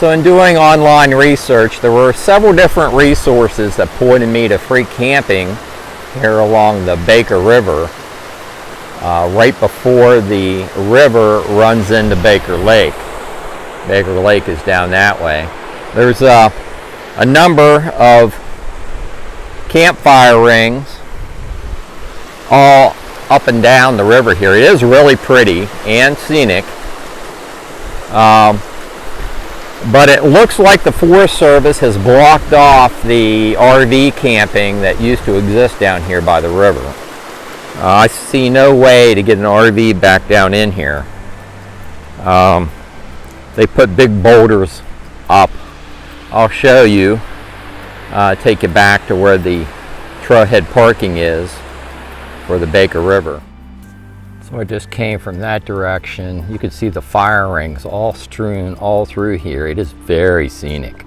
So in doing online research, there were several different resources that pointed me to free camping here along the Baker River, right before the river runs into Baker Lake. Baker Lake is down that way. There's a number of campfire rings all up and down the river here. It is really pretty and scenic. But it looks like the Forest Service has blocked off the RV camping that used to exist down here by the river. I see no way to get an RV back down in here. They put big boulders up. I'll show you, take you back to where the trailhead parking is for the Baker River. So I just came from that direction. You can see the fire rings all strewn all through here. It is very scenic.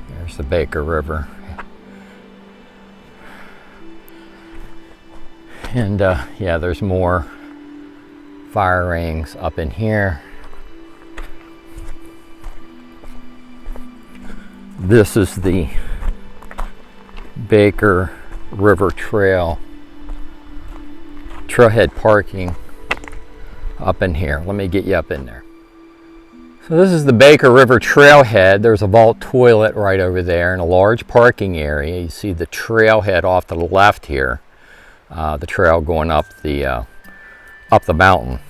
There's the Baker River. And yeah, there's more fire rings up in here. This is the Baker River Trailhead parking up in here. Let me get you up in there. So this is the Baker River Trailhead. There's a vault toilet right over there and a large parking area. You see the trailhead off to the left here. The trail going up the mountain,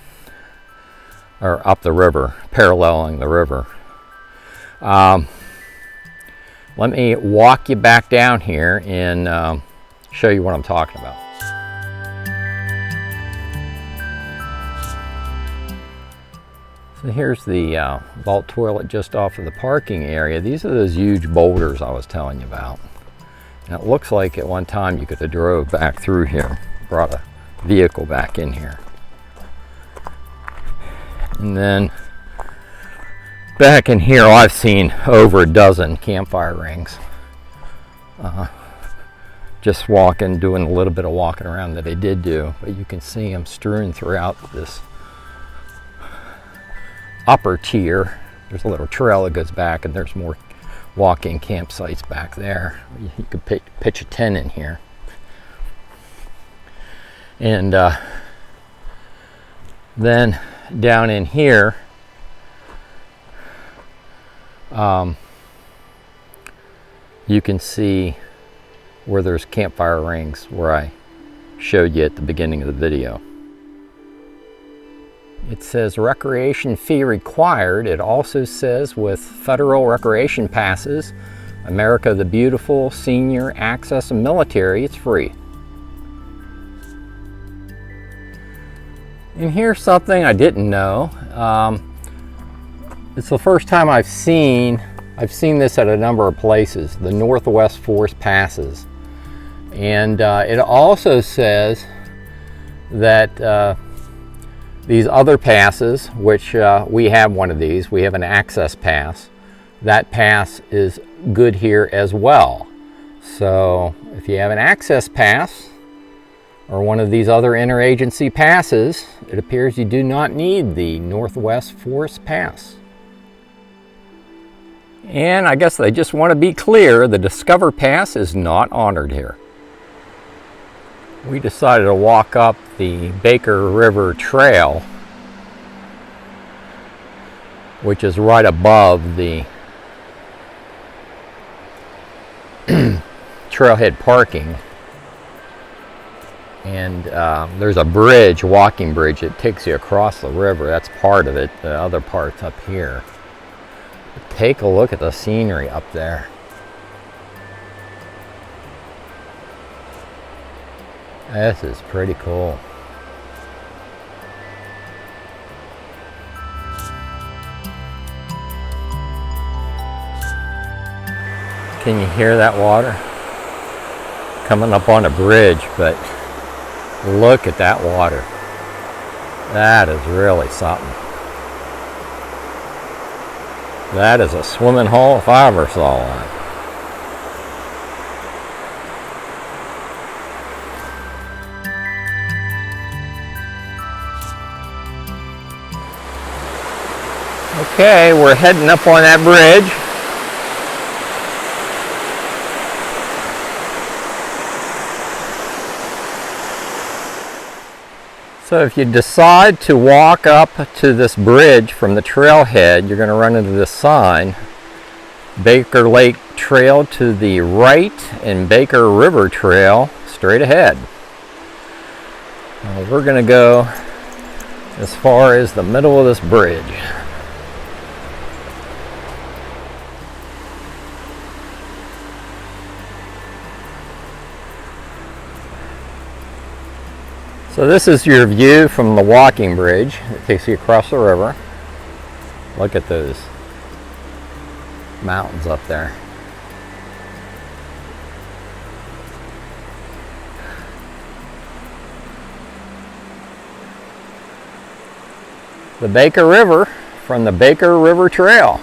or up the river, paralleling the river. Let me walk you back down here and show you what I'm talking about. So here's the vault toilet just off of the parking area. These are those huge boulders I was telling you about. And it looks like at one time you could have drove back through here, brought a vehicle back in here. And then back in here, I've seen over a dozen campfire rings. Just walking, doing a little bit of walking around that I did do, but you can see them strewn throughout this upper tier. There's a little trail that goes back, and there's more walking campsites back there. You could pitch a tent in here. And then down in here, you can see where there's campfire rings where I showed you at the beginning of the video. It says recreation fee required. It also says with federal recreation passes, America the Beautiful, senior, access, and military, it's free. And here's something I didn't know. It's the first time I've seen this at a number of places, the Northwest Forest passes. And it also says that these other passes, which we have one of these, we have an access pass. That pass is good here as well. So if you have an access pass or one of these other interagency passes, it appears you do not need the Northwest Forest Pass. And I guess they just want to be clear, the Discover Pass is not honored here. We decided to walk up the Baker River Trail, which is right above the trailhead parking. And there's a bridge, walking bridge, that takes you across the river. That's part of it. The other part's up here. But take a look at the scenery up there. This is pretty cool. Can you hear that water? Coming up on a bridge, but look at that water. That is really something. That is a swimming hole if I ever saw one. Okay, we're heading up on that bridge. So if you decide to walk up to this bridge from the trailhead, you're going to run into this sign, Baker Lake Trail to the right and Baker River Trail straight ahead. We're going to go as far as the middle of this bridge. So this is your view from the walking bridge that takes you across the river. Look at those mountains up there. The Baker River from the Baker River Trail.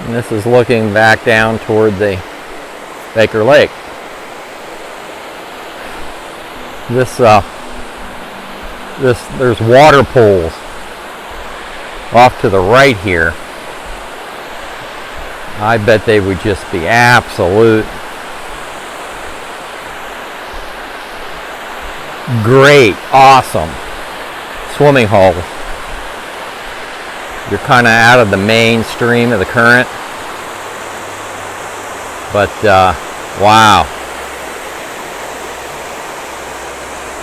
And this is looking back down toward the Baker Lake. There's water pools off to the right here. I bet they would just be absolute great, awesome swimming holes. You're kind of out of the mainstream of the current. But wow,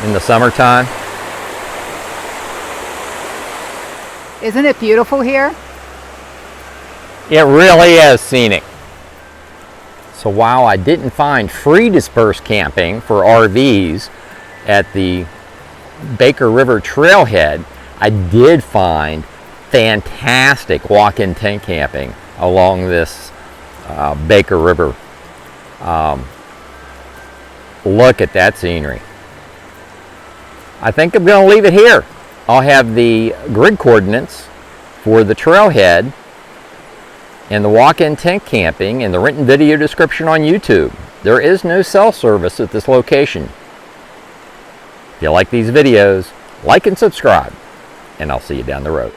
in the summertime. Isn't it beautiful here? It really is scenic. So while I didn't find free dispersed camping for RVs at the Baker River Trailhead, I did find fantastic walk-in tent camping along this Baker River. Look at that scenery. I think I'm going to leave it here. I'll have the grid coordinates for the trailhead and the walk-in tent camping in the written video description on YouTube. There is no cell service at this location. If you like these videos, like and subscribe, and I'll see you down the road.